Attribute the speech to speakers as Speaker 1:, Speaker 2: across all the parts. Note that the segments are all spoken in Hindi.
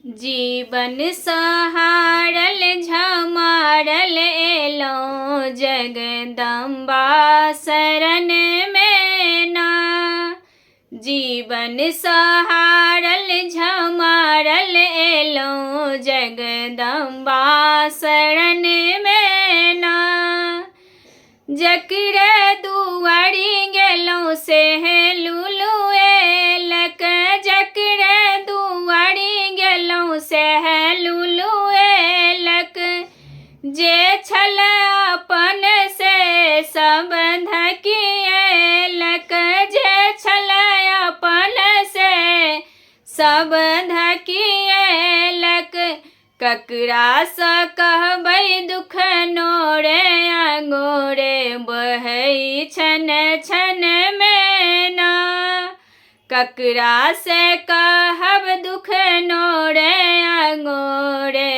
Speaker 1: जीवन सहारल झमारल एलो जगदम्बा शरण में ना। जीवन सहारल झमारल एलो जगदम्बा शरण में ना। जकरे दुआरी गेलो से लुलु एलक, जकरे दुआरी गेलो से लुलु एलक। जे छल अपन से सब धकिएलक, जे छल अपन से सब धकिएलक। ककरा सँ कहबै दुख नोरे आंगोरे बहै छन छन में ना। ककरा से कहब दुख नोरे आंगोरे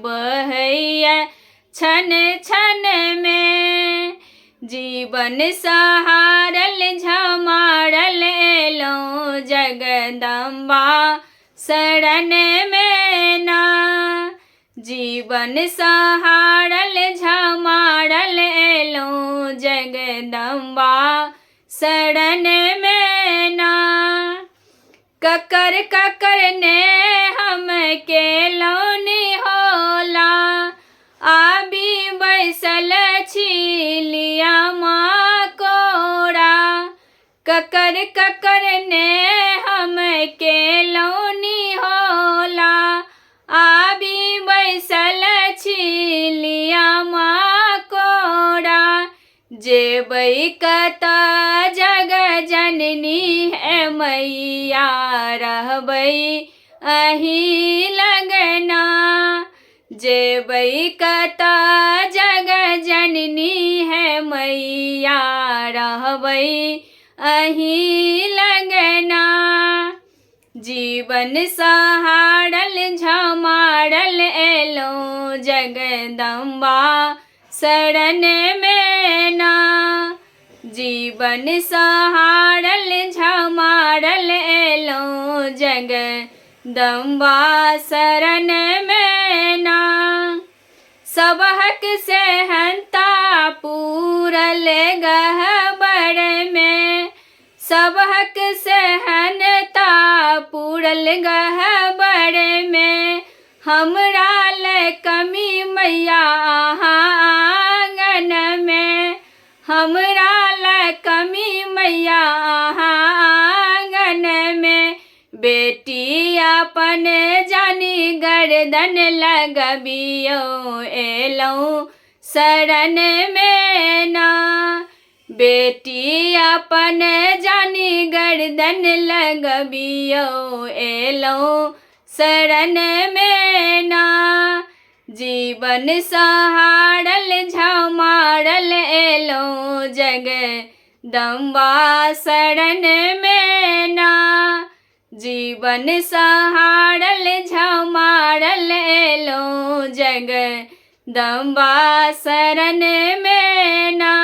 Speaker 1: बहै छन छन में। जीवन सहारल झमारल एलो जगदम्बा शरण में ना। जीवन सहारल झमारल एलो जगदम्बा शरण में ना। ककर ककर ने हम के लौनी होला, आबी बैसल छिलिया माँ कोरा। ककर ककर ने हम के लौनी होला, आबी बैसल छिलिया माँ कोरा। जेबै कतऽ जग जननी है मैया, रहबै अहीं लगना। जेबै कतऽ जग जननी है मैया, रहबै अहीं लगना। जीवन सहारल झमारल एलो जगदम्बा शरण में ना। जीवन सहारल झमारल एलो जगदम्बा शरण में ना। सबहक से हंता पूरल गहबर में, सबहक से हनता पूरल गहबर में। हमरा ले कमी मैया आंगन में, हमरा ले कमी मैया आंगन में। बेटी अपन जानी गर्दन लगबियो एलो शरण में ना। बेटी अपन जानी गर्दन लगबियो एलो शरण में ना। जीवन सहारल झमारल एलो जगदम्बा शरण में ना। जीवन सहारल झमारल एलो जगदम्बा शरण में ना।